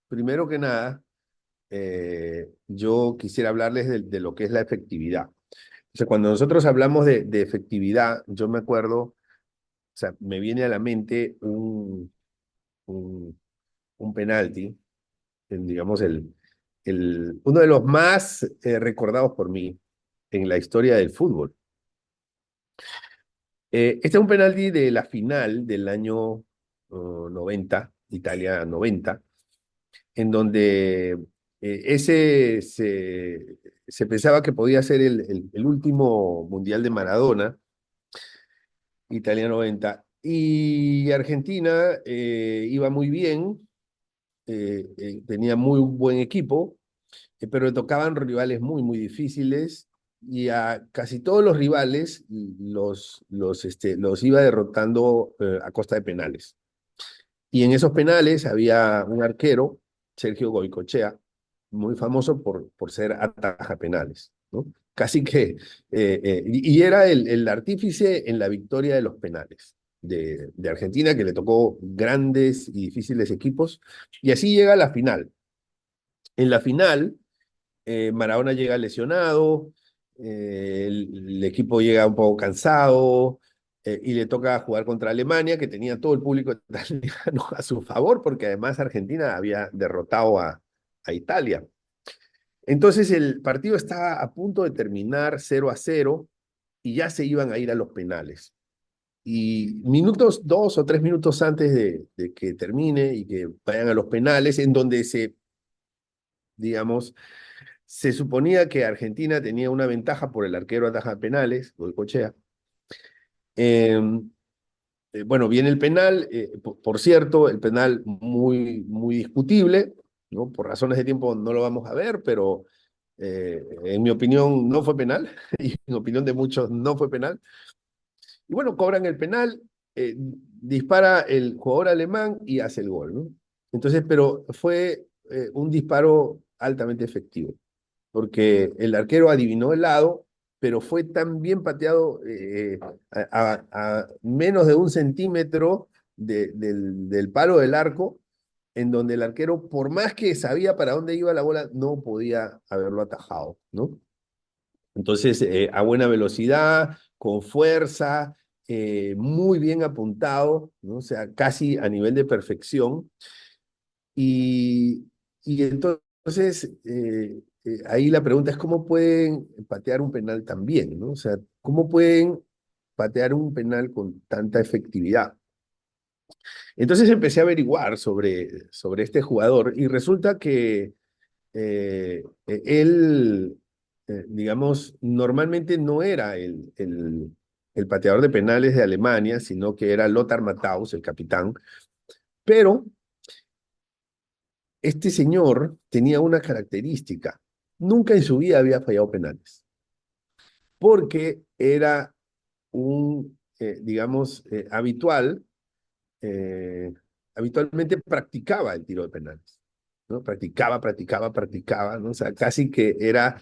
primero que nada, yo quisiera hablarles de lo que es la efectividad. O sea, cuando nosotros hablamos de efectividad, yo me acuerdo, o sea, me viene a la mente un, un penalti, digamos, uno de los más recordados por mí en la historia del fútbol. Este es un penalti de la final del año 90, Italia 90, en donde se pensaba que podía ser el último mundial de Maradona, Italia 90, y Argentina iba muy bien, tenía muy buen equipo, pero le tocaban rivales muy difíciles y a casi todos los rivales los iba derrotando a costa de penales. Y en esos penales había un arquero, Sergio Goycochea, muy famoso por ser ataja penales, ¿no? Casi que, y era el artífice en la victoria de los penales de Argentina, que le tocó grandes y difíciles equipos, y así llega a la final. En la final, Maradona llega lesionado, el equipo llega un poco cansado, y le toca jugar contra Alemania, que tenía todo el público italiano a su favor, porque además Argentina había derrotado a Italia. Entonces el partido estaba a punto de terminar 0-0 y ya se iban a ir a los penales. Y minutos, 2 o 3 minutos antes de que termine y que vayan a los penales, en donde digamos, se suponía que Argentina tenía una ventaja por el arquero ataja penales, Goicoechea. Eh, bueno, viene el penal, por cierto, el penal muy discutible, ¿no? Por razones de tiempo no lo vamos a ver, pero en mi opinión no fue penal, y en opinión de muchos no fue penal. Y bueno, cobran el penal, dispara el jugador alemán y hace el gol, ¿no? Entonces, pero fue un disparo altamente efectivo, porque el arquero adivinó el lado, pero fue tan bien pateado a menos de 1 centímetro del palo del arco, en donde el arquero, por más que sabía para dónde iba la bola, no podía haberlo atajado, ¿no? Entonces, a buena velocidad, con fuerza, muy bien apuntado, ¿no? O sea, casi a nivel de perfección. Y, y entonces, ahí la pregunta es cómo pueden patear un penal tan bien, ¿no? O sea, ¿cómo pueden patear un penal con tanta efectividad? Entonces empecé a averiguar sobre este jugador y resulta que él, digamos, normalmente no era el pateador de penales de Alemania, sino que era Lothar Matthaus, el capitán, pero este señor tenía una característica. Nunca en su vida había fallado penales, porque era digamos, eh, habitualmente practicaba el tiro de penales, ¿no? Practicaba, ¿no? O sea, casi que era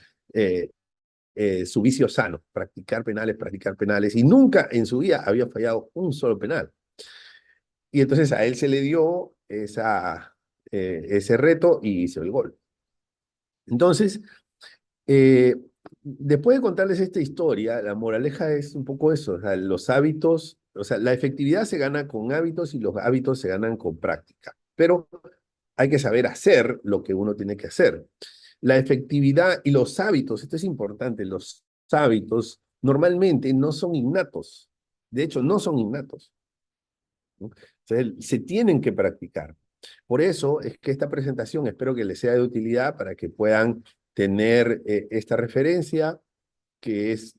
su vicio sano, practicar penales, y nunca en su vida había fallado un solo penal. Y entonces a él se le dio ese reto y hizo el gol. Entonces, Eh, después de contarles esta historia, la moraleja es un poco eso, o sea, los hábitos, o sea, la efectividad se gana con hábitos y los hábitos se ganan con práctica, pero hay que saber hacer lo que uno tiene que hacer. La efectividad y los hábitos, esto es importante, los hábitos normalmente no son innatos, de hecho no son innatos, ¿no? O sea, se tienen que practicar. Por eso es que esta presentación espero que les sea de utilidad para que puedan tener esta referencia, que es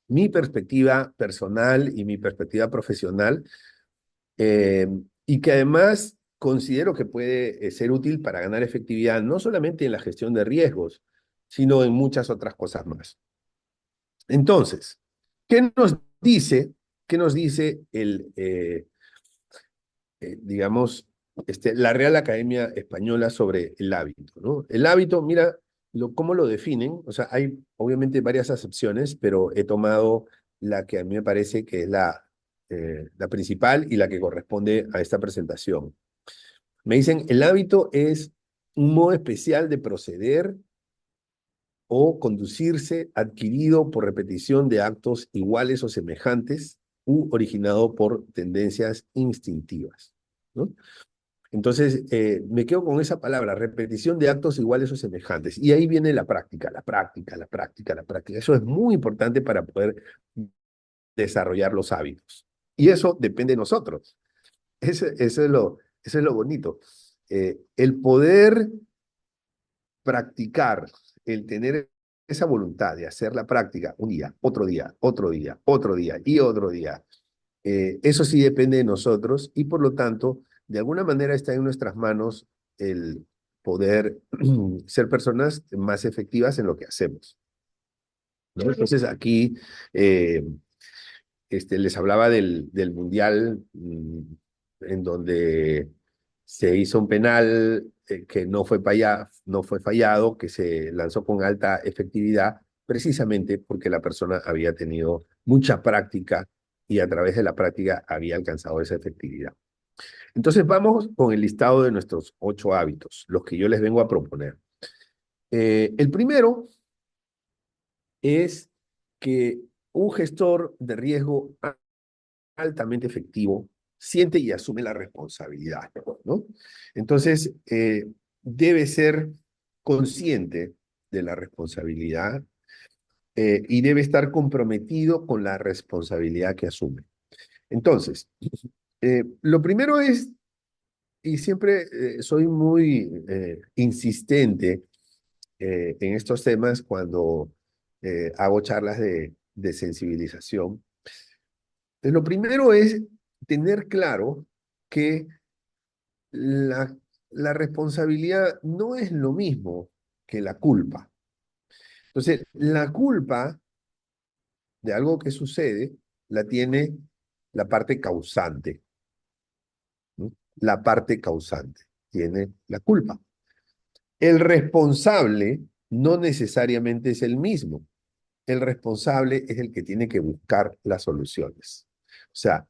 mi perspectiva personal y mi perspectiva profesional, eh, y que además considero que puede ser útil para ganar efectividad, no solamente en la gestión de riesgos, sino en muchas otras cosas más. Entonces, ¿qué nos dice, qué nos dice digamos, la Real Academia Española sobre el hábito, ¿no? El hábito, mira, ¿cómo lo definen? O sea, hay obviamente varias acepciones, pero he tomado la que a mí me parece que es la principal y la que corresponde a esta presentación. Me dicen, el hábito es un modo especial de proceder o conducirse adquirido por repetición de actos iguales o semejantes u originado por tendencias instintivas, ¿no? Entonces, me quedo con esa palabra, repetición de actos iguales o semejantes. Y ahí viene la práctica, la práctica, la práctica, la práctica. Eso es muy importante para poder desarrollar los hábitos. Y eso depende de nosotros. Eso es lo bonito. El poder practicar, el tener esa voluntad de hacer la práctica un día, otro día, otro día, otro día y otro día, eso sí depende de nosotros y por lo tanto, de alguna manera está en nuestras manos el poder ser personas más efectivas en lo que hacemos, ¿no? Entonces aquí les hablaba del Mundial en donde se hizo un penal que no fue fallado, que se lanzó con alta efectividad, precisamente porque la persona había tenido mucha práctica y a través de la práctica había alcanzado esa efectividad. Entonces vamos con el listado de nuestros 8 hábitos, los que yo les vengo a proponer. El primero es que un gestor de riesgo altamente efectivo siente y asume la responsabilidad, ¿no? Entonces, debe ser consciente de la responsabilidad y debe estar comprometido con la responsabilidad que asume. Entonces, lo primero es, y siempre soy muy insistente en estos temas cuando hago charlas de sensibilización. Lo primero es tener claro que la, la responsabilidad no es lo mismo que la culpa. Entonces, la culpa de algo que sucede la tiene la parte causante, ¿no? La parte causante tiene la culpa. El responsable no necesariamente es el mismo. El responsable es el que tiene que buscar las soluciones. O sea,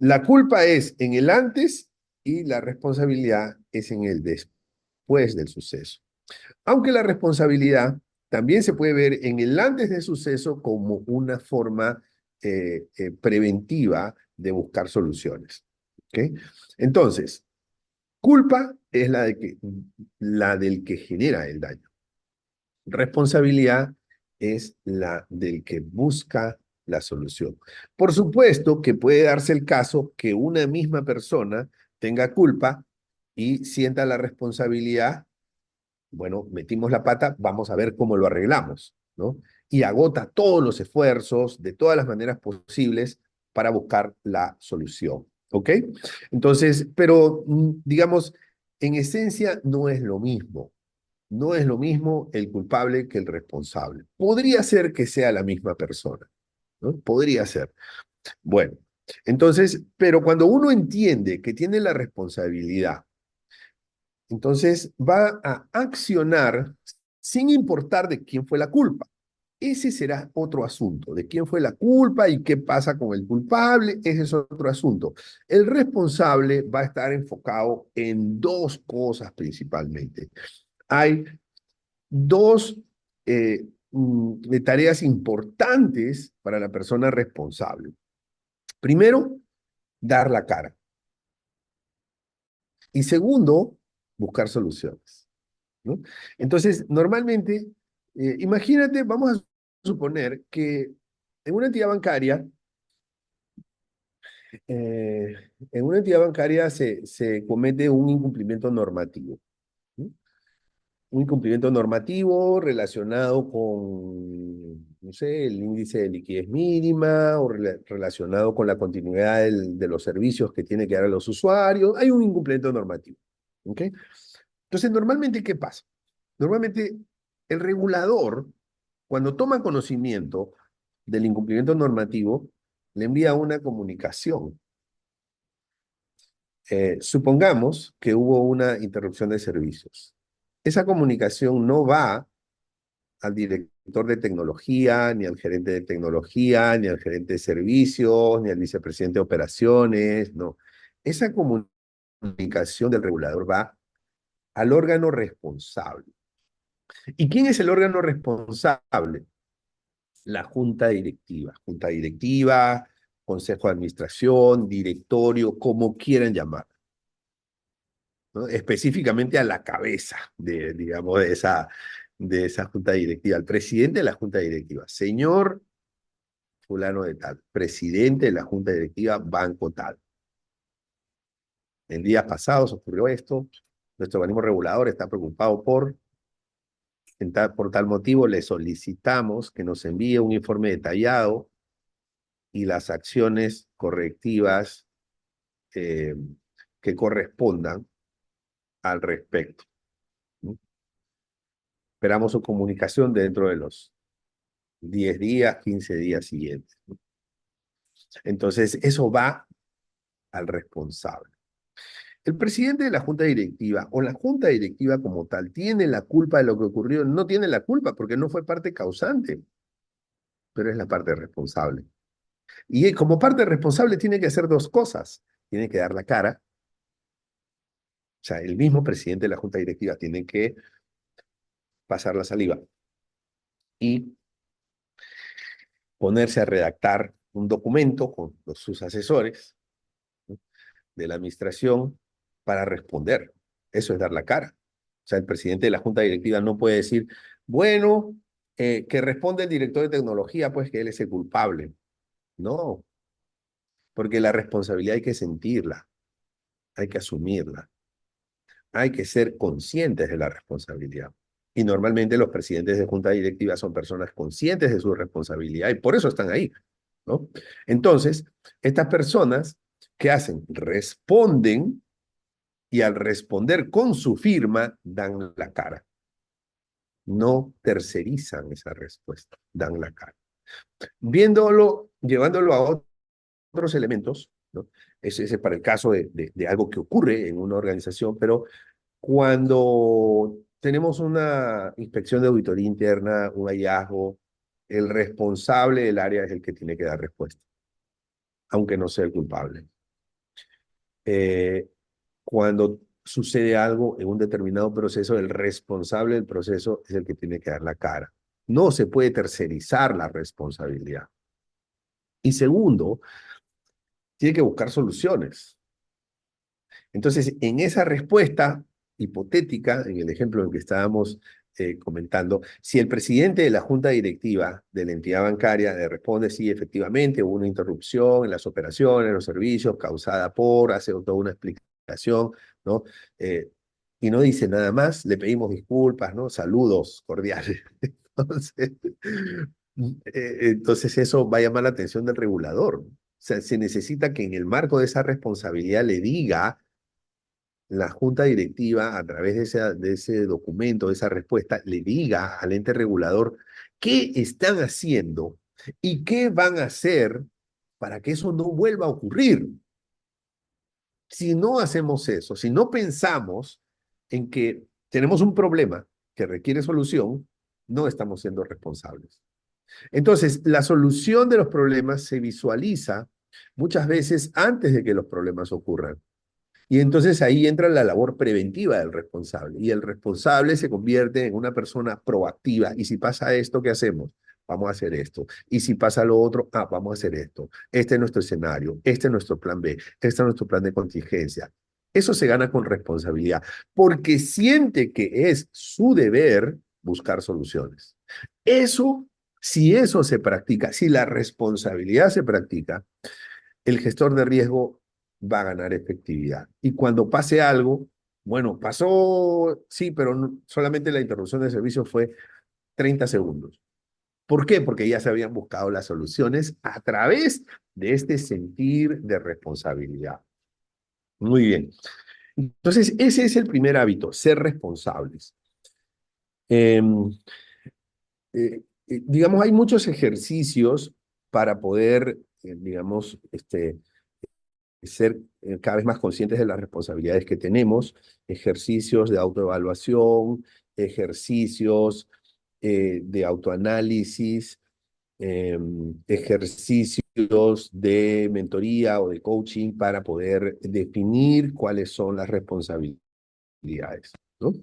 la culpa es en el antes y la responsabilidad es en el después del suceso. Aunque la responsabilidad también se puede ver en el antes del suceso como una forma preventiva de buscar soluciones. ¿Okay? Entonces, culpa es la del que genera el daño. Responsabilidad es la del que busca la solución. Por supuesto que puede darse el caso que una misma persona tenga culpa y sienta la responsabilidad, bueno, metimos la pata, vamos a ver cómo lo arreglamos, ¿no? Y agota todos los esfuerzos de todas las maneras posibles para buscar la solución, ¿ok? Entonces, pero digamos, en esencia no es lo mismo. No es lo mismo el culpable que el responsable. Podría ser que sea la misma persona, ¿no? Podría ser. Bueno, entonces, pero cuando uno entiende que tiene la responsabilidad, entonces va a accionar sin importar de quién fue la culpa. Ese será otro asunto, de quién fue la culpa y qué pasa con el culpable, ese es otro asunto. El responsable va a estar enfocado en dos cosas principalmente. Hay dos tareas importantes para la persona responsable. Primero, dar la cara. Y segundo, buscar soluciones, ¿no? Entonces, normalmente, imagínate, vamos a suponer que en una entidad bancaria, eh, se comete un incumplimiento normativo, ¿no? Un incumplimiento normativo relacionado con, no sé, el índice de liquidez mínima o relacionado con la continuidad de los servicios que tiene que dar a los usuarios. Hay un incumplimiento normativo. ¿Ok? Entonces, normalmente, ¿qué pasa? Normalmente, el regulador, cuando toma conocimiento del incumplimiento normativo, le envía una comunicación. Supongamos que hubo una interrupción de servicios. Esa comunicación no va al director de tecnología, ni al gerente de tecnología, ni al gerente de servicios, ni al vicepresidente de operaciones, no. Esa comunicación del regulador va al órgano responsable. ¿Y quién es el órgano responsable? La junta directiva, consejo de administración, directorio, como quieran llamar, ¿no? Específicamente a la cabeza digamos, de esa junta directiva, al presidente de la junta directiva. Señor fulano de tal, presidente de la junta directiva, banco tal. En días pasados ocurrió esto, nuestro organismo regulador está preocupado por tal motivo le solicitamos que nos envíe un informe detallado y las acciones correctivas eh, que correspondan al respecto, ¿no? Esperamos su comunicación dentro de los 10 días, 15 días siguientes, ¿no? Entonces, eso va al responsable. El presidente de la junta directiva o la junta directiva como tal tiene la culpa de lo que ocurrió. No tiene la culpa porque no fue parte causante, pero es la parte responsable. Y como parte responsable tiene que hacer dos cosas. Tiene que dar la cara. O sea, el mismo presidente de la junta directiva tiene que pasar la saliva y ponerse a redactar un documento con sus asesores, ¿no?, de la administración para responder. Eso es dar la cara. O sea, el presidente de la junta directiva no puede decir, bueno, que responde el director de tecnología, pues que él es el culpable. No, porque la responsabilidad hay que sentirla, hay que asumirla, hay que ser conscientes de la responsabilidad. Y normalmente los presidentes de junta directiva son personas conscientes de su responsabilidad y por eso están ahí, ¿no? Entonces, estas personas, ¿qué hacen? Responden y al responder con su firma dan la cara. No tercerizan esa respuesta, dan la cara. Viéndolo, llevándolo a otros elementos, ¿no? Ese es para el caso de algo que ocurre en una organización, pero cuando tenemos una inspección de auditoría interna, un hallazgo, el responsable del área es el que tiene que dar respuesta, aunque no sea el culpable. Cuando sucede algo en un determinado proceso, el responsable del proceso es el que tiene que dar la cara. No se puede tercerizar la responsabilidad. Y segundo, tiene que buscar soluciones. Entonces, en esa respuesta hipotética, en el ejemplo en el que estábamos comentando, si el presidente de la junta directiva de la entidad bancaria le responde, sí, efectivamente, hubo una interrupción en las operaciones, en los servicios, causada por, hace toda una explicación, ¿no? Y no dice nada más, le pedimos disculpas, ¿no? Saludos cordiales. Entonces eso va a llamar la atención del regulador. O sea, se necesita que en el marco de esa responsabilidad le diga la junta directiva, a través de ese documento, de esa respuesta, le diga al ente regulador qué están haciendo y qué van a hacer para que eso no vuelva a ocurrir. Si no hacemos eso, si no pensamos en que tenemos un problema que requiere solución, no estamos siendo responsables. Entonces, la solución de los problemas se visualiza muchas veces antes de que los problemas ocurran. Y entonces ahí entra la labor preventiva del responsable. Y el responsable se convierte en una persona proactiva. Y si pasa esto, ¿qué hacemos? Vamos a hacer esto. Y si pasa lo otro, vamos a hacer esto. Este es nuestro escenario, este es nuestro plan B, este es nuestro plan de contingencia. Eso se gana con responsabilidad, porque siente que es su deber buscar soluciones. Eso, si eso se practica, si la responsabilidad se practica, el gestor de riesgo va a ganar efectividad. Y cuando pase algo, bueno, pasó, sí, pero solamente la interrupción de servicio fue 30 segundos. ¿Por qué? Porque ya se habían buscado las soluciones a través de este sentir de responsabilidad. Muy bien. Entonces, ese es el primer hábito, ser responsables. Eh, digamos, hay muchos ejercicios para poder, digamos, ser cada vez más conscientes de las responsabilidades que tenemos, ejercicios de autoevaluación, ejercicios de autoanálisis, ejercicios de mentoría o de coaching para poder definir cuáles son las responsabilidades, ¿no?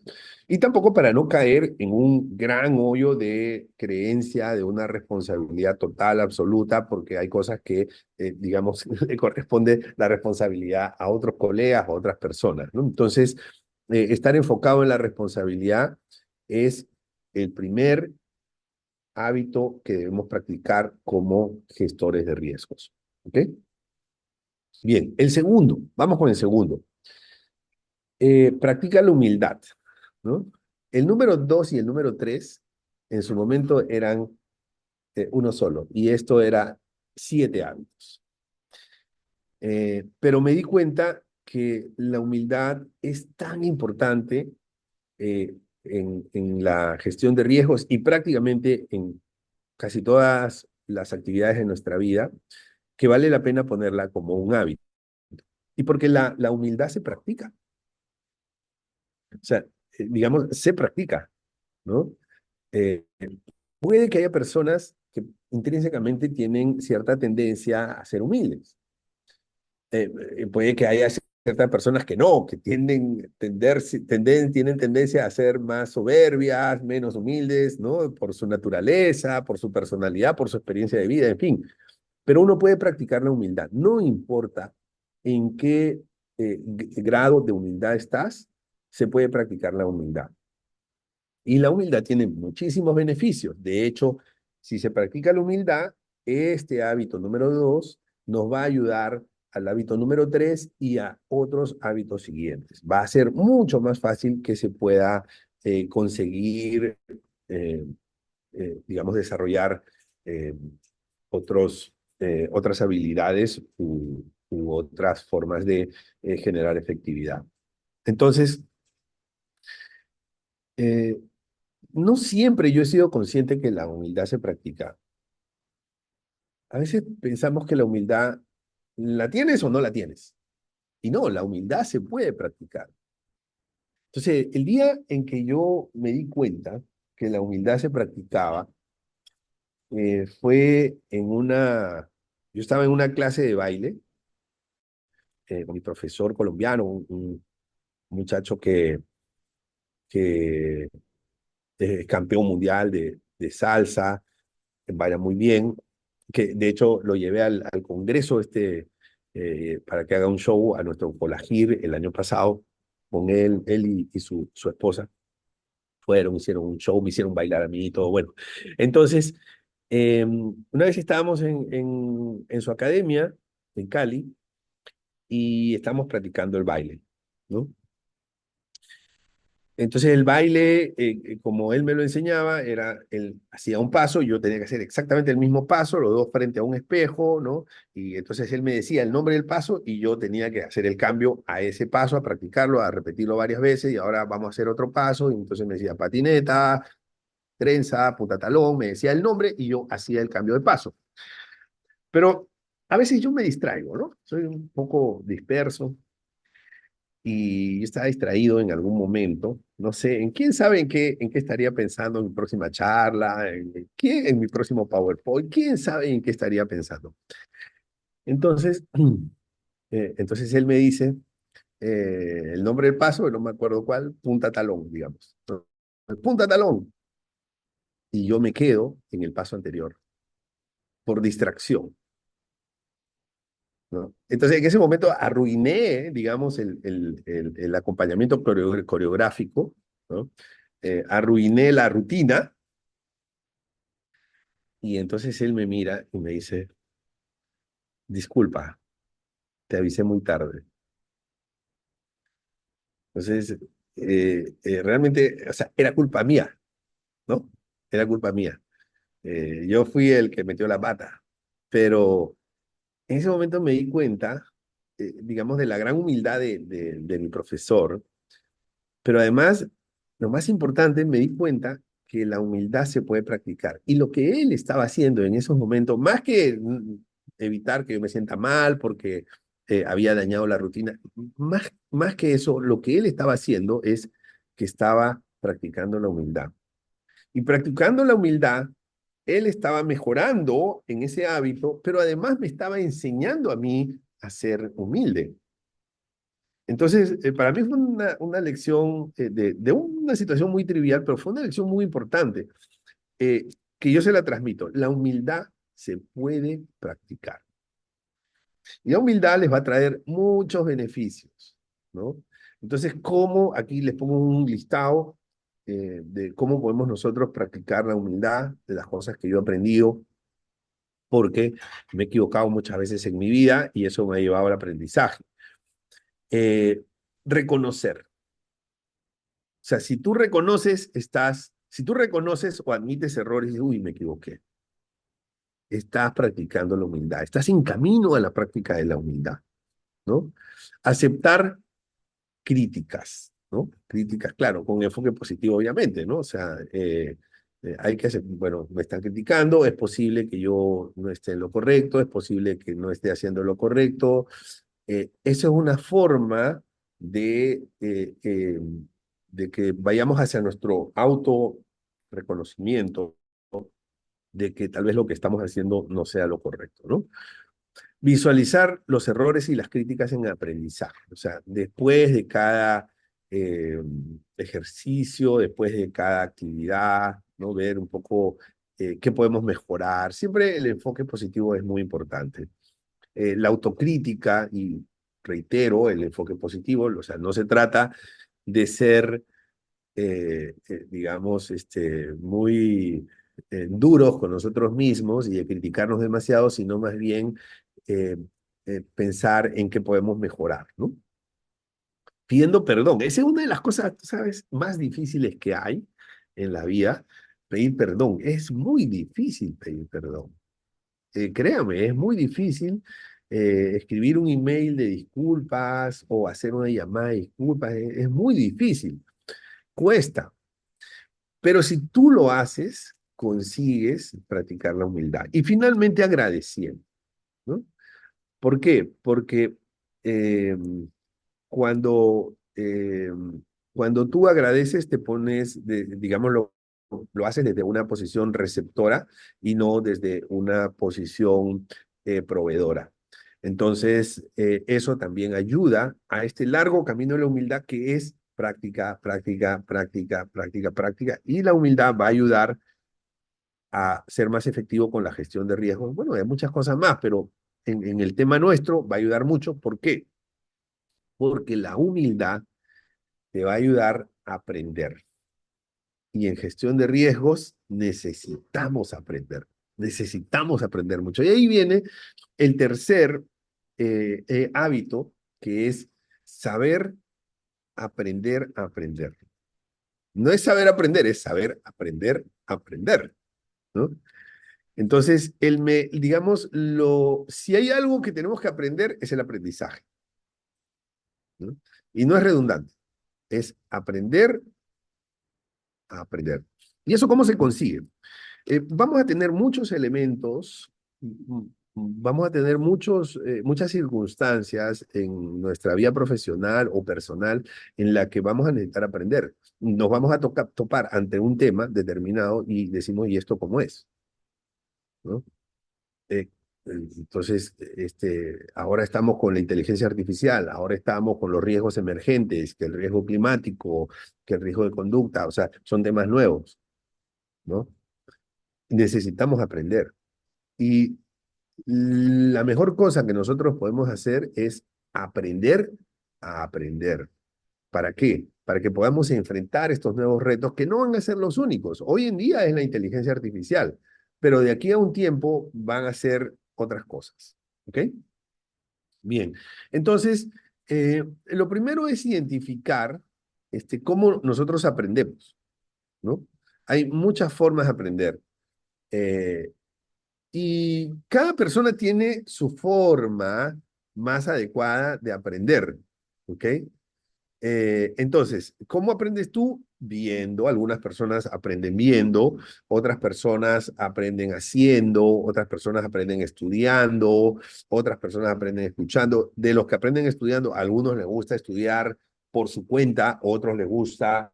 Y tampoco para no caer en un gran hoyo de creencia de una responsabilidad total, absoluta, porque hay cosas que, digamos, le corresponde la responsabilidad a otros colegas o a otras personas, ¿no? Entonces, estar enfocado en la responsabilidad es el primer hábito que debemos practicar como gestores de riesgos. ¿Ok? Bien, el segundo, vamos con el segundo. Practica la humildad, ¿no? El número 2 y el número 3 en su momento eran uno solo, y esto era 7 hábitos. Pero me di cuenta que la humildad es tan importante en la gestión de riesgos y prácticamente en casi todas las actividades de nuestra vida, que vale la pena ponerla como un hábito. Y porque la humildad se practica. O sea, digamos, se practica, ¿no? Eh, puede que haya personas que intrínsecamente tienen cierta tendencia a ser humildes. Puede que haya ciertas personas que no, que tienen tendencia a ser más soberbias, menos humildes, ¿no? Por su naturaleza, por su personalidad, por su experiencia de vida, en fin. Pero uno puede practicar la humildad. No importa en qué grado de humildad estás, se puede practicar la humildad. Y la humildad tiene muchísimos beneficios. De hecho, si se practica la humildad, este hábito número 2 nos va a ayudar al hábito número 3 y a otros hábitos siguientes. Va a ser mucho más fácil que se pueda conseguir, eh, digamos, desarrollar eh, otras habilidades u otras formas de generar efectividad. Entonces, eh, no siempre yo he sido consciente que la humildad se practica. A veces pensamos que la humildad la tienes o no la tienes. Y no, la humildad se puede practicar. Entonces, el día en que yo me di cuenta que la humildad se practicaba, fue yo estaba en una clase de baile con mi profesor colombiano, un muchacho que es campeón mundial de salsa, baila muy bien, que de hecho lo llevé al Congreso para que haga un show a nuestro Colagir el año pasado, con él y su esposa. Fueron, hicieron un show, me hicieron bailar a mí y todo. Bueno, entonces, una vez estábamos en su academia, en Cali, y estamos practicando el baile, ¿no? Entonces el baile, como él me lo enseñaba, él hacía un paso, yo tenía que hacer exactamente el mismo paso, los dos frente a un espejo, ¿no? Y entonces él me decía el nombre del paso y yo tenía que hacer el cambio a ese paso, a practicarlo, a repetirlo varias veces y ahora vamos a hacer otro paso. Y entonces me decía patineta, trenza, punta talón, me decía el nombre y yo hacía el cambio de paso. Pero a veces yo me distraigo, ¿no? Soy un poco disperso y yo estaba distraído en algún momento, no sé, quién sabe en qué estaría pensando en mi próxima charla, en mi próximo PowerPoint, quién sabe en qué estaría pensando. Entonces, entonces él me dice el nombre del paso, no me acuerdo cuál, punta talón, digamos. Punta talón. Y yo me quedo en el paso anterior por distracción, ¿no? Entonces, en ese momento arruiné, digamos, el acompañamiento coreográfico, ¿no? Arruiné la rutina y entonces él me mira y me dice, disculpa, te avisé muy tarde. Entonces, realmente, o sea, era culpa mía, ¿no? Era culpa mía. Yo fui el que metió la pata, pero en ese momento me di cuenta, digamos, de la gran humildad de mi profesor. Pero además, lo más importante, me di cuenta que la humildad se puede practicar. Y lo que él estaba haciendo en esos momentos, más que evitar que yo me sienta mal porque había dañado la rutina, más que eso, lo que él estaba haciendo es que estaba practicando la humildad. Y practicando la humildad él estaba mejorando en ese hábito, pero además me estaba enseñando a mí a ser humilde. Entonces, para mí fue una lección de una situación muy trivial, pero fue una lección muy importante, eh, que yo se la transmito. La humildad se puede practicar. Y la humildad les va a traer muchos beneficios, ¿no? Entonces, ¿cómo? Aquí les pongo un listado de cómo podemos nosotros practicar la humildad, de las cosas que yo he aprendido, porque me he equivocado muchas veces en mi vida y eso me ha llevado al aprendizaje. Eh, Reconocer. O sea, si tú reconoces o admites errores y dices, uy, me equivoqué, estás practicando la humildad, estás en camino a la práctica de la humildad, ¿no? Aceptar críticas, ¿no? Críticas, claro, con enfoque positivo, obviamente, ¿no? O sea, hay que hacer, bueno, me están criticando, es posible que yo no esté en lo correcto, es posible que no esté haciendo lo correcto. Eso es una forma de que vayamos hacia nuestro auto reconocimiento, ¿no? De que tal vez lo que estamos haciendo no sea lo correcto, ¿no? Visualizar los errores y las críticas en aprendizaje. O sea, después de cada eh, ejercicio, después de cada actividad, ¿no? Ver un poco qué podemos mejorar. Siempre el enfoque positivo es muy importante. La autocrítica, y reitero, el enfoque positivo, o sea, no se trata de ser, digamos, muy duros con nosotros mismos y de criticarnos demasiado, sino más bien eh, pensar en qué podemos mejorar, ¿no? Pidiendo perdón. Esa es una de las cosas, tú sabes, más difíciles que hay en la vida, pedir perdón. Es muy difícil pedir perdón. Créame, es muy difícil escribir un email de disculpas o hacer una llamada de disculpas. Es muy difícil, cuesta. Pero si tú lo haces, consigues practicar la humildad. Y finalmente agradeciendo, ¿no? ¿Por qué? Porque eh, cuando, eh, cuando tú agradeces, te pones, digamos, lo haces desde una posición receptora y no desde una posición proveedora. Entonces, eso también ayuda a este largo camino de la humildad que es práctica, práctica, práctica, práctica, práctica. Y la humildad va a ayudar a ser más efectivo con la gestión de riesgos. Bueno, hay muchas cosas más, pero en el tema nuestro va a ayudar mucho. ¿Por qué? Porque la humildad te va a ayudar a aprender. Y en gestión de riesgos necesitamos aprender mucho. Y ahí viene el tercer hábito, que es saber aprender a aprender. No es saber aprender, es saber aprender a aprender, ¿no? Entonces, digamos, si hay algo que tenemos que aprender, es el aprendizaje, ¿no? Y no es redundante, es aprender a aprender. ¿Y eso cómo se consigue? Vamos a tener muchos elementos, vamos a tener muchas circunstancias en nuestra vida profesional o personal en la que vamos a necesitar aprender. Nos vamos a topar ante un tema determinado y decimos, ¿y esto cómo es? ¿No? Eh, entonces, ahora estamos con la inteligencia artificial, ahora estamos con los riesgos emergentes, que el riesgo climático, que el riesgo de conducta, o sea, son temas nuevos, ¿no? Necesitamos aprender. Y la mejor cosa que nosotros podemos hacer es aprender a aprender. ¿Para qué? Para que podamos enfrentar estos nuevos retos que no van a ser los únicos. Hoy en día es la inteligencia artificial, pero de aquí a un tiempo van a ser otras cosas. ¿Ok? Bien. Entonces, lo primero es identificar cómo nosotros aprendemos, ¿no? Hay muchas formas de aprender. Eh, Y cada persona tiene su forma más adecuada de aprender, ¿ok? Entonces, ¿cómo aprendes tú? Viendo. Algunas personas aprenden viendo, otras personas aprenden haciendo, otras personas aprenden estudiando, otras personas aprenden escuchando. De los que aprenden estudiando, a algunos les gusta estudiar por su cuenta, otros les gusta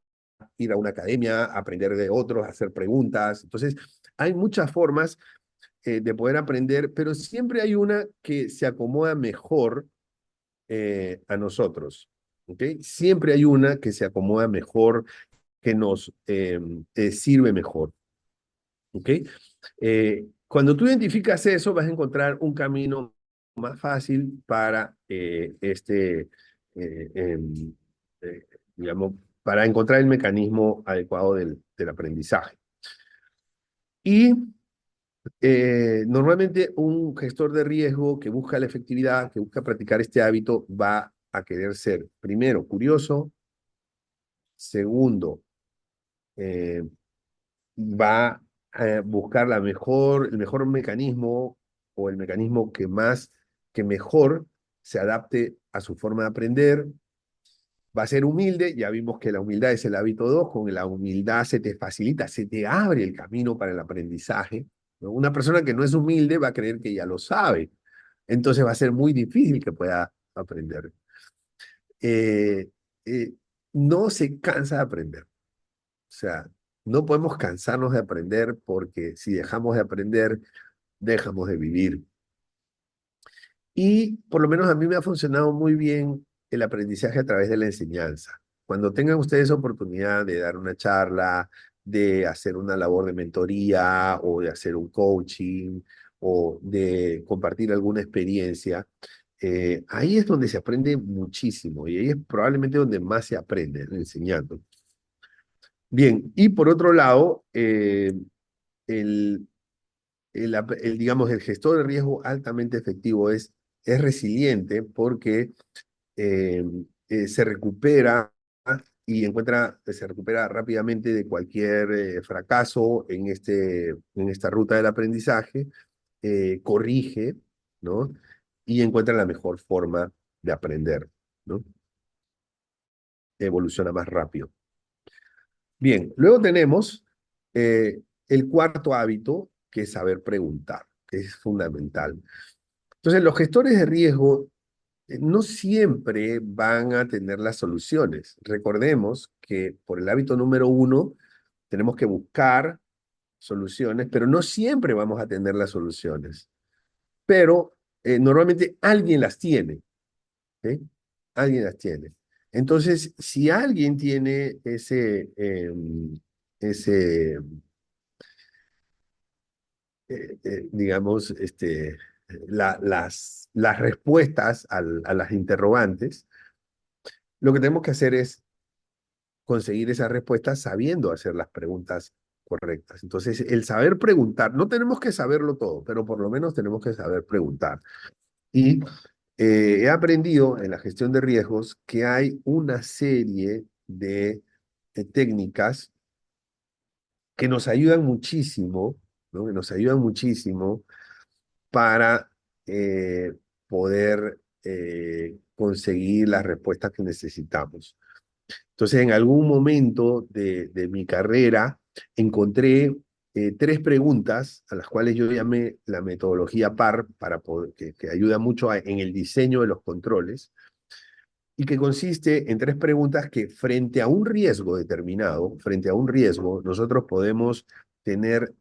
ir a una academia, aprender de otros, hacer preguntas. Entonces, hay muchas formas de poder aprender, pero siempre hay una que se acomoda mejor a nosotros. ¿Ok? Siempre hay una que se acomoda mejor, que nos sirve mejor. ¿Ok? Cuando tú identificas eso, vas a encontrar un camino más fácil para eh, em, eh, digamos, para encontrar el mecanismo adecuado del aprendizaje. Y normalmente un gestor de riesgo que busca la efectividad, que busca practicar este hábito, va a querer ser, primero, curioso, segundo, eh, va a buscar el mejor mecanismo o el mecanismo que mejor se adapte a su forma de aprender. Va a ser humilde, ya vimos que la humildad es el hábito 2, con la humildad se te facilita, se te abre el camino para el aprendizaje, ¿no? Una persona que no es humilde va a creer que ya lo sabe, entonces va a ser muy difícil que pueda aprender. Eh, eh, no se cansa de aprender. O sea, no podemos cansarnos de aprender porque si dejamos de aprender, dejamos de vivir. Y por lo menos a mí me ha funcionado muy bien el aprendizaje a través de la enseñanza. Cuando tengan ustedes oportunidad de dar una charla, de hacer una labor de mentoría o de hacer un coaching o de compartir alguna experiencia, ahí es donde se aprende muchísimo y ahí es probablemente donde más se aprende, enseñando. Bien, y por otro lado, el, digamos, el gestor de riesgo altamente efectivo es resiliente porque eh, se recupera y se recupera rápidamente de cualquier fracaso en esta ruta del aprendizaje, corrige, ¿no? Y encuentra la mejor forma de aprender, ¿no? Evoluciona más rápido. Bien, luego tenemos el cuarto hábito, que es saber preguntar, que es fundamental. Entonces, los gestores de riesgo no siempre van a tener las soluciones. Recordemos que por el hábito número 1 tenemos que buscar soluciones, pero no siempre vamos a tener las soluciones. Pero normalmente alguien las tiene, ¿sí? Alguien las tiene. Entonces, si alguien tiene ese digamos, las respuestas a las interrogantes, lo que tenemos que hacer es conseguir esas respuestas sabiendo hacer las preguntas correctas. Entonces, el saber preguntar, no tenemos que saberlo todo, pero por lo menos tenemos que saber preguntar. Y he aprendido en la gestión de riesgos que hay una serie de técnicas que nos ayudan muchísimo, ¿no? Que nos ayudan muchísimo para poder conseguir las respuestas que necesitamos. Entonces, en algún momento de mi carrera, encontré 3 preguntas a las cuales yo llamé la metodología PAR, que ayuda mucho en el diseño de los controles, y que consiste en 3 preguntas que frente a un riesgo determinado, frente a un riesgo, nosotros podemos tener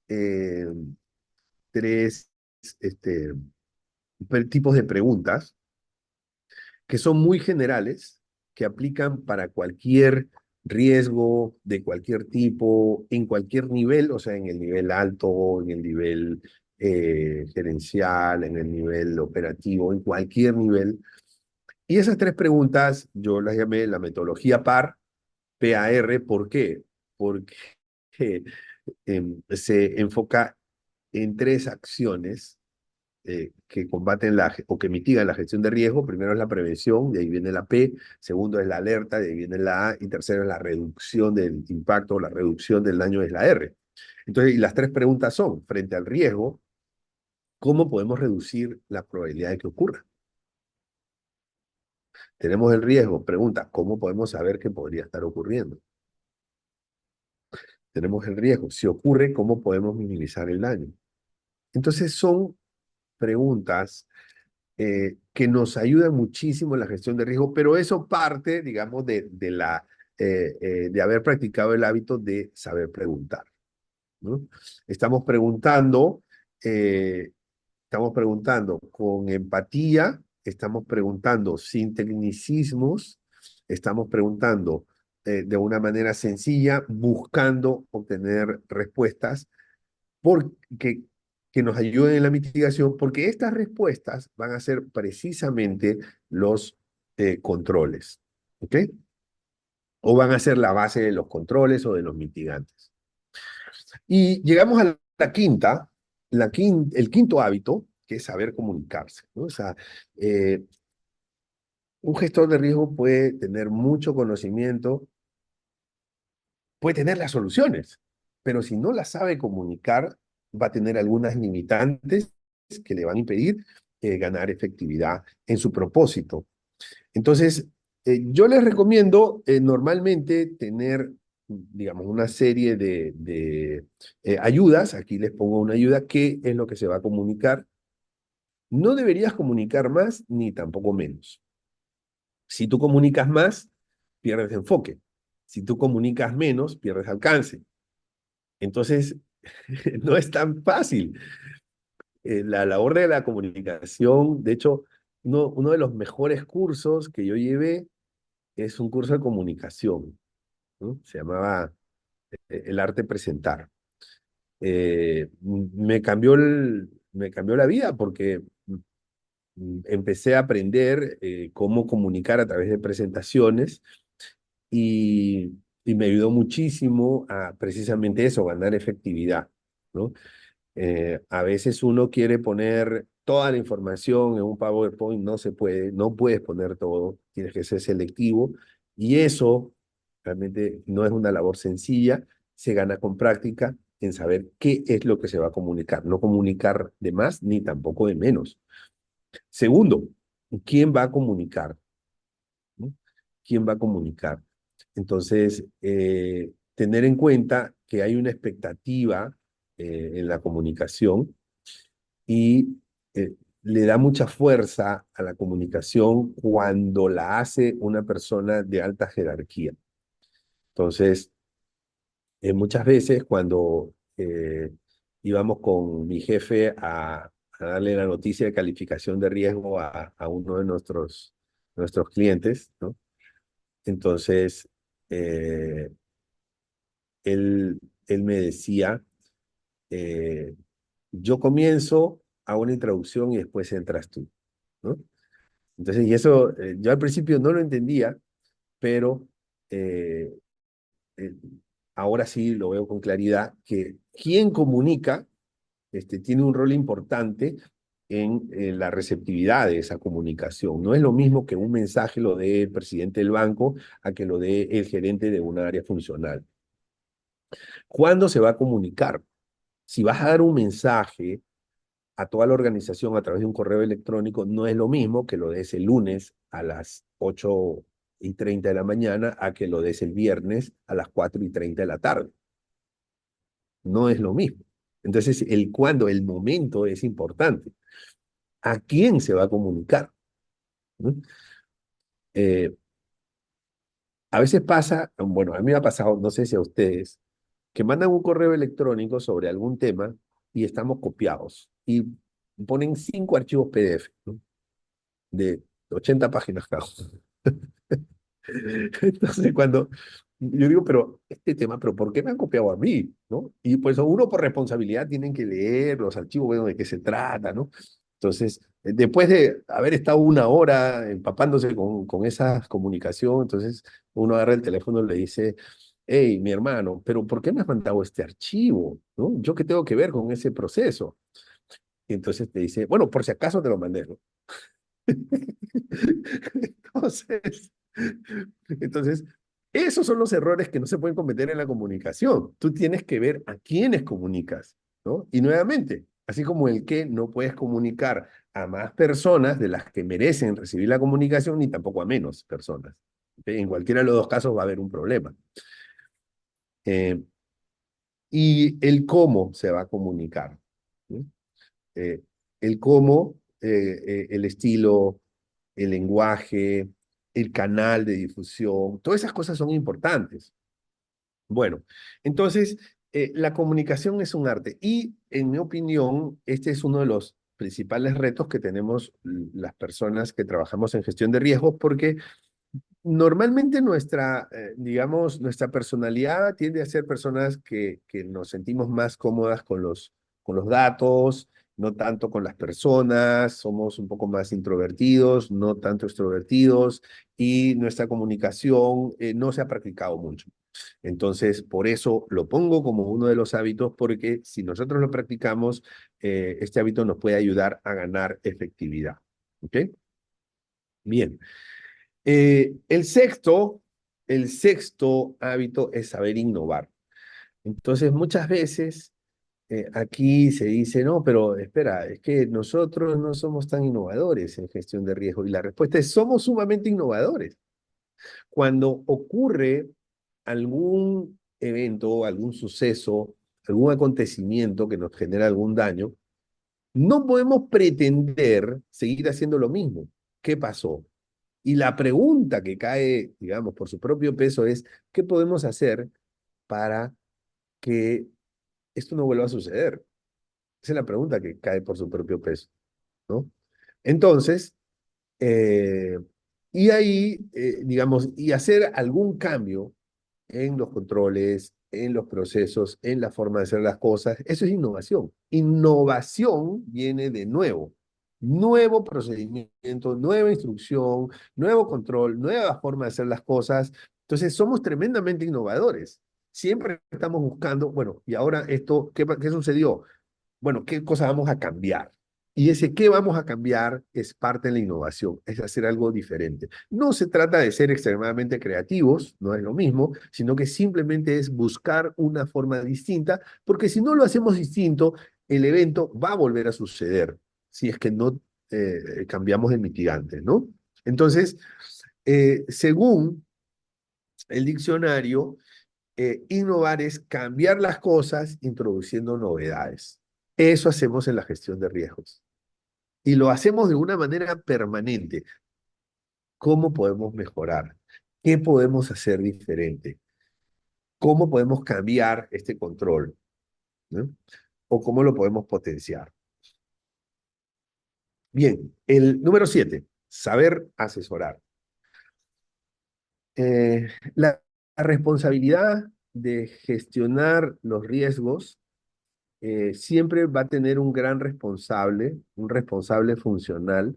eh, tres este, tipos de preguntas que son muy generales, que aplican para cualquier riesgo de cualquier tipo, en cualquier nivel, o sea, en el nivel alto, en el nivel gerencial, en el nivel operativo, en cualquier nivel. Y esas 3 preguntas yo las llamé la metodología PAR, PAR, ¿por qué? Porque se enfoca en 3 acciones que combaten o que mitigan la gestión de riesgo. Primero es la prevención, de ahí viene la P, segundo es la alerta, de ahí viene la A, y tercero es la reducción del impacto, la reducción del daño, es la R. Entonces, y las 3 preguntas son, frente al riesgo, ¿cómo podemos reducir la probabilidad de que ocurra? Tenemos el riesgo, pregunta, ¿cómo podemos saber que podría estar ocurriendo? Tenemos el riesgo, si ocurre, ¿cómo podemos minimizar el daño? Entonces son preguntas que nos ayudan muchísimo en la gestión de riesgo, pero eso parte, digamos, de haber practicado el hábito de saber preguntar, ¿no? Eh, estamos preguntando con empatía, estamos preguntando sin tecnicismos, estamos preguntando de una manera sencilla, buscando obtener respuestas porque, que nos ayuden en la mitigación, porque estas respuestas van a ser precisamente los controles, ¿ok? O van a ser la base de los controles o de los mitigantes. Y llegamos a el quinto hábito, que es saber comunicarse, ¿no? O sea, eh, un gestor de riesgo puede tener mucho conocimiento, puede tener las soluciones, pero si no las sabe comunicar, va a tener algunas limitantes que le van a impedir ganar efectividad en su propósito. Entonces, yo les recomiendo normalmente tener, digamos, una serie de ayudas. Aquí les pongo una ayuda. ¿Qué es lo que se va a comunicar? No deberías comunicar más ni tampoco menos. Si tú comunicas más, pierdes enfoque. Si tú comunicas menos, pierdes alcance. Entonces, no es tan fácil. La labor de la comunicación, de hecho, uno de los mejores cursos que yo llevé es un curso de comunicación, ¿no? Se llamaba El arte de presentar. Me cambió la vida porque empecé a aprender cómo comunicar a través de presentaciones y, y me ayudó muchísimo a precisamente eso, ganar efectividad, ¿no? A veces uno quiere poner toda la información en un PowerPoint, no se puede, no puedes poner todo, tienes que ser selectivo y eso realmente no es una labor sencilla, se gana con práctica en saber qué es lo que se va a comunicar, no comunicar de más ni tampoco de menos. Segundo, ¿quién va a comunicar? ¿No? ¿Quién va a comunicar? Entonces, tener en cuenta que hay una expectativa en la comunicación y le da mucha fuerza a la comunicación cuando la hace una persona de alta jerarquía. Entonces, muchas veces cuando íbamos con mi jefe a darle la noticia de calificación de riesgo a uno de nuestros clientes, ¿no? Entonces, eh, él me decía, eh, yo comienzo a una introducción y después entras tú, ¿no? Entonces, y eso yo al principio no lo entendía, pero eh, eh, ahora sí lo veo con claridad, que quien comunica tiene un rol importante en la receptividad de esa comunicación. No es lo mismo que un mensaje lo dé el presidente del banco a que lo dé el gerente de una área funcional. ¿Cuándo se va a comunicar? Si vas a dar un mensaje a toda la organización a través de un correo electrónico, no es lo mismo que lo des el lunes a las 8:30 de la mañana a que lo des el viernes a las 4:30 de la tarde. No es lo mismo. Entonces, el cuándo, el momento es importante. ¿A quién se va a comunicar? ¿No? Eh, a veces pasa, bueno, a mí me ha pasado, no sé si a ustedes, que mandan un correo electrónico sobre algún tema y estamos copiados y ponen 5 archivos PDF, ¿no? De 80 páginas cada uno. Entonces, cuando yo digo, pero este tema, pero ¿por qué me han copiado a mí? ¿No? Y pues uno por responsabilidad tienen que leer los archivos, bueno, de qué se trata, ¿no? Entonces, después de haber estado una hora empapándose con esa comunicación, entonces uno agarra el teléfono y le dice, hey, mi hermano, pero ¿por qué me has mandado este archivo? ¿No? ¿Yo qué tengo que ver con ese proceso? Y entonces te dice, bueno, por si acaso te lo mandé, ¿no? Entonces, entonces, esos son los errores que no se pueden cometer en la comunicación. Tú tienes que ver a quiénes comunicas, ¿no? Y nuevamente, así como el que no puedes comunicar a más personas de las que merecen recibir la comunicación, ni tampoco a menos personas. ¿Ok? En cualquiera de los dos casos va a haber un problema. Eh, y el cómo se va a comunicar, ¿no? Eh, el cómo, el estilo, el lenguaje, el canal de difusión, todas esas cosas son importantes. Bueno, entonces, la comunicación es un arte y, en mi opinión, este es uno de los principales retos que tenemos las personas que trabajamos en gestión de riesgos, porque normalmente digamos, nuestra personalidad tiende a ser personas que nos sentimos más cómodas con los datos, no tanto con las personas, somos un poco más introvertidos, no tanto extrovertidos, y nuestra comunicación no se ha practicado mucho. Entonces, por eso lo pongo como uno de los hábitos, porque si nosotros lo practicamos, este hábito nos puede ayudar a ganar efectividad. ¿Ok? Bien. El sexto hábito es saber innovar. Entonces, muchas veces aquí se dice, no, pero espera, es que nosotros no somos tan innovadores en gestión de riesgo. Y la respuesta es, somos sumamente innovadores. Cuando ocurre algún evento, algún suceso, algún acontecimiento que nos genera algún daño, no podemos pretender seguir haciendo lo mismo. ¿Qué pasó? Y la pregunta que cae, digamos, por su propio peso es, ¿qué podemos hacer para que esto no vuelva a suceder? Esa es la pregunta que cae por su propio peso, ¿no? Entonces, eh, y ahí, digamos, y hacer algún cambio en los controles, en los procesos, en la forma de hacer las cosas. Eso es innovación. Innovación viene de nuevo. Nuevo procedimiento, nueva instrucción, nuevo control, nueva forma de hacer las cosas. Entonces, somos tremendamente innovadores. Siempre estamos buscando, bueno, y ahora esto, ¿qué sucedió? Bueno, ¿qué cosas vamos a cambiar? Y ese qué vamos a cambiar es parte de la innovación, es hacer algo diferente. No se trata de ser extremadamente creativos, no es lo mismo, sino que simplemente es buscar una forma distinta, porque si no lo hacemos distinto, el evento va a volver a suceder, si es que no cambiamos de mitigante, ¿no? Entonces, según el diccionario, innovar es cambiar las cosas introduciendo novedades. Eso hacemos en la gestión de riesgos. Y lo hacemos de una manera permanente. ¿Cómo podemos mejorar? ¿Qué podemos hacer diferente? ¿Cómo podemos cambiar este control? ¿No? ¿O cómo lo podemos potenciar? Bien, el número 7, saber asesorar. Eh, la, la responsabilidad de gestionar los riesgos siempre va a tener un responsable funcional,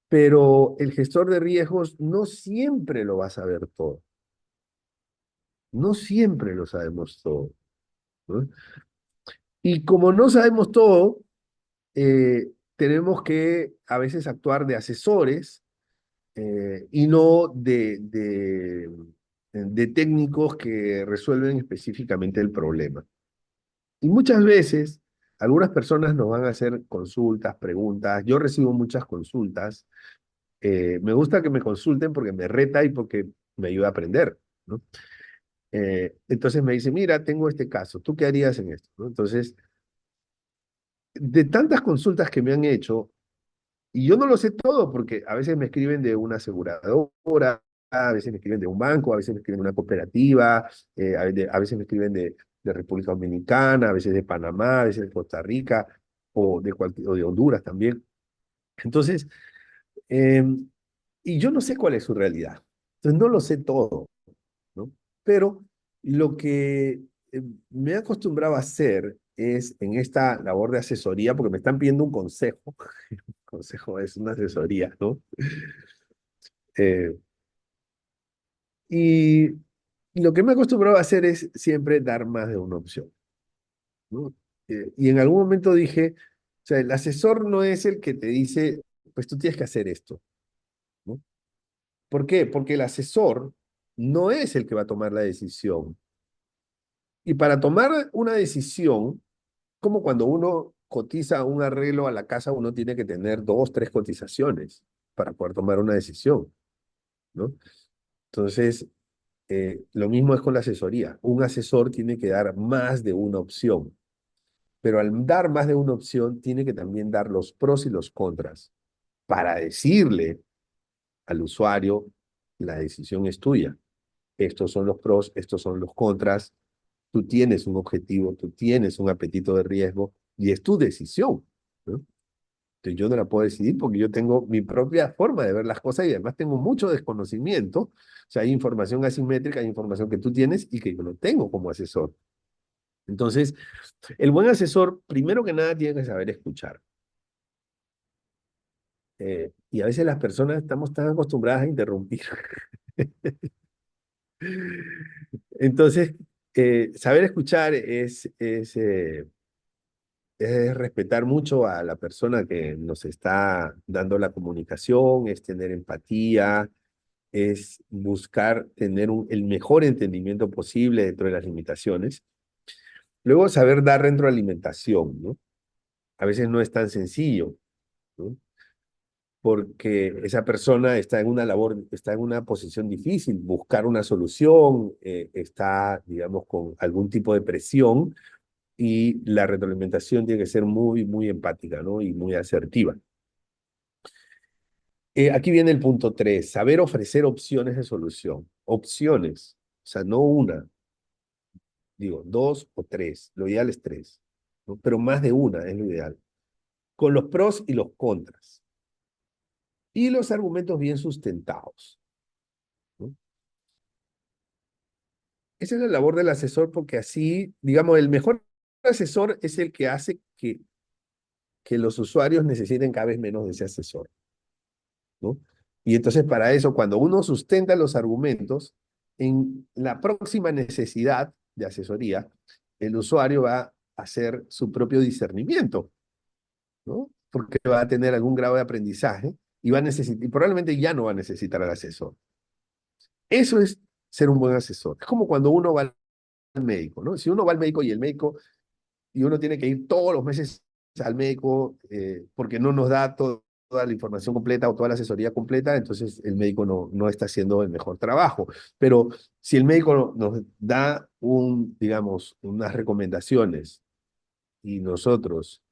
pero el gestor de riesgos no siempre lo va a saber todo, no siempre lo sabemos todo, ¿no? Y como no sabemos todo, tenemos que a veces actuar de asesores y no de técnicos que resuelven específicamente el problema. Y muchas veces, algunas personas nos van a hacer consultas, preguntas. Yo recibo muchas consultas. Me gusta que me consulten porque me reta y porque me ayuda a aprender, ¿no? Entonces me dice, mira, tengo este caso, ¿tú qué harías en esto? ¿No? Entonces, de tantas consultas que me han hecho, y yo no lo sé todo porque a veces me escriben de una aseguradora, a veces me escriben de un banco, a veces me escriben de una cooperativa, a veces me escriben de República Dominicana, a veces de Panamá, a veces de Costa Rica o de Honduras también. Entonces, eh, y yo no sé cuál es su realidad. Entonces, no lo sé todo, ¿no? Pero lo que me he acostumbrado a hacer es en esta labor de asesoría, porque me están pidiendo un consejo, consejo es una asesoría, ¿no? Eh, y lo que me he acostumbrado a hacer es siempre dar más de una opción, ¿no? Y en algún momento dije, o sea, el asesor no es el que te dice, pues tú tienes que hacer esto, ¿no? ¿Por qué? Porque el asesor no es el que va a tomar la decisión. Y para tomar una decisión, como cuando uno cotiza un arreglo a la casa, uno tiene que tener dos, tres cotizaciones para poder tomar una decisión, ¿no? Entonces, lo mismo es con la asesoría. Un asesor tiene que dar más de una opción, pero al dar más de una opción, tiene que también dar los pros y los contras para decirle al usuario, la decisión es tuya. Estos son los pros, estos son los contras. tú tienes un objetivo, tú tienes un apetito de riesgo y es tu decisión, ¿no? Entonces yo no la puedo decidir porque yo tengo mi propia forma de ver las cosas y además tengo mucho desconocimiento. O sea, hay información asimétrica, hay información que tú tienes y que yo no tengo como asesor. Entonces, el buen asesor, primero que nada, tiene que saber escuchar. Y a veces las personas estamos tan acostumbradas a interrumpir. Entonces, saber escuchar es respetar mucho a la persona que nos está dando la comunicación, es tener empatía, es buscar tener el mejor entendimiento posible dentro de las limitaciones. Luego, saber dar retroalimentación, ¿no? A veces no es tan sencillo, ¿no? Porque esa persona está en una labor, está en una posición difícil, buscar una solución, está, digamos, con algún tipo de presión y la retroalimentación tiene que ser muy, muy empática, ¿no? Y muy asertiva. Aquí viene el punto 3, saber ofrecer opciones de solución. Opciones, o sea, no una, digo, dos o tres, lo ideal es tres, ¿no? Pero más de una es lo ideal, con los pros y los contras, y los argumentos bien sustentados, ¿no? Esa es la labor del asesor porque así, digamos, el mejor asesor es el que hace que los usuarios necesiten cada vez menos de ese asesor, ¿no? Y entonces para eso, cuando uno sustenta los argumentos, en la próxima necesidad de asesoría, el usuario va a hacer su propio discernimiento, ¿no? Porque va a tener algún grado de aprendizaje y va a necesitar, y probablemente ya no va a necesitar al asesor. Eso es ser un buen asesor. Es como cuando uno va al médico, ¿no? Si uno va al médico y el médico, y uno tiene que ir todos los meses al médico porque no nos da toda la información completa o toda la asesoría completa, entonces el médico no está haciendo el mejor trabajo. Pero si el médico nos da digamos, unas recomendaciones y nosotros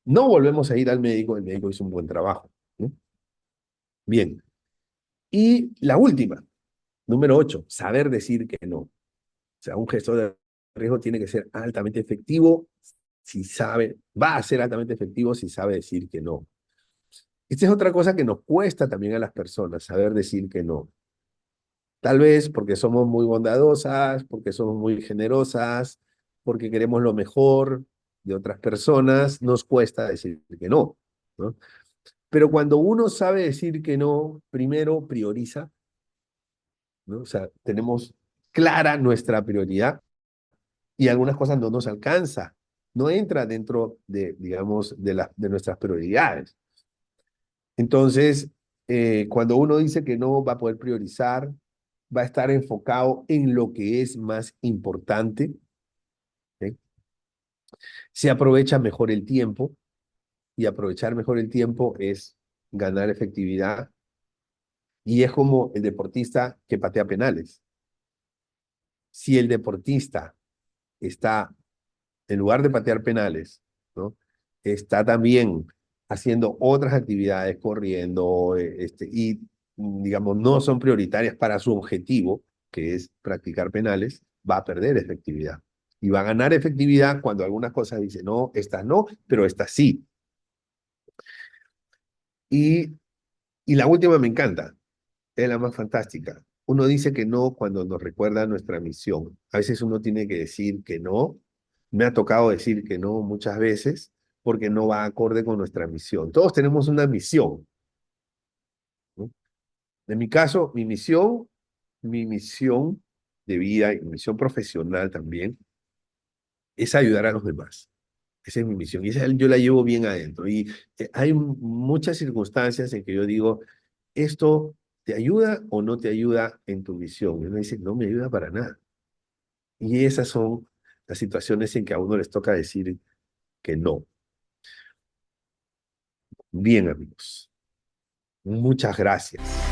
no volvemos a ir al médico, el médico hizo un buen trabajo, ¿no? Bien. Y la última, número 8, saber decir que no. O sea, un gestor de riesgo tiene que ser altamente efectivo si sabe, va a ser altamente efectivo si sabe decir que no. Esta es otra cosa que nos cuesta también a las personas, saber decir que no. Tal vez porque somos muy bondadosas, porque somos muy generosas, porque queremos lo mejor de otras personas, nos cuesta decir que no, ¿no? Pero cuando uno sabe decir que no, primero prioriza, ¿no? O sea, tenemos clara nuestra prioridad y algunas cosas no nos alcanza, no entra dentro de, digamos, de nuestras prioridades. Entonces, cuando uno dice que no va a poder priorizar, va a estar enfocado en lo que es más importante, ¿sí? Se aprovecha mejor el tiempo y aprovechar mejor el tiempo es ganar efectividad y es como el deportista que patea penales. Si el deportista está, en lugar de patear penales, ¿no? Está también haciendo otras actividades, corriendo, y digamos, no son prioritarias para su objetivo, que es practicar penales, va a perder efectividad. Y va a ganar efectividad cuando algunas cosas dice, no, estas no, pero estas sí. Y, y la última me encanta, es la más fantástica. Uno dice que no cuando nos recuerda nuestra misión. A veces uno tiene que decir que no. Me ha tocado decir que no muchas veces porque no va acorde con nuestra misión. Todos tenemos una misión, ¿no? En mi caso, mi misión de vida y mi misión profesional también es ayudar a los demás. Esa es mi misión y esa yo la llevo bien adentro. Y hay muchas circunstancias en que yo digo, ¿esto te ayuda o no te ayuda en tu misión? Y uno dice, no me ayuda para nada. Y esas son las situaciones en que a uno les toca decir que no. Bien, amigos. Muchas gracias.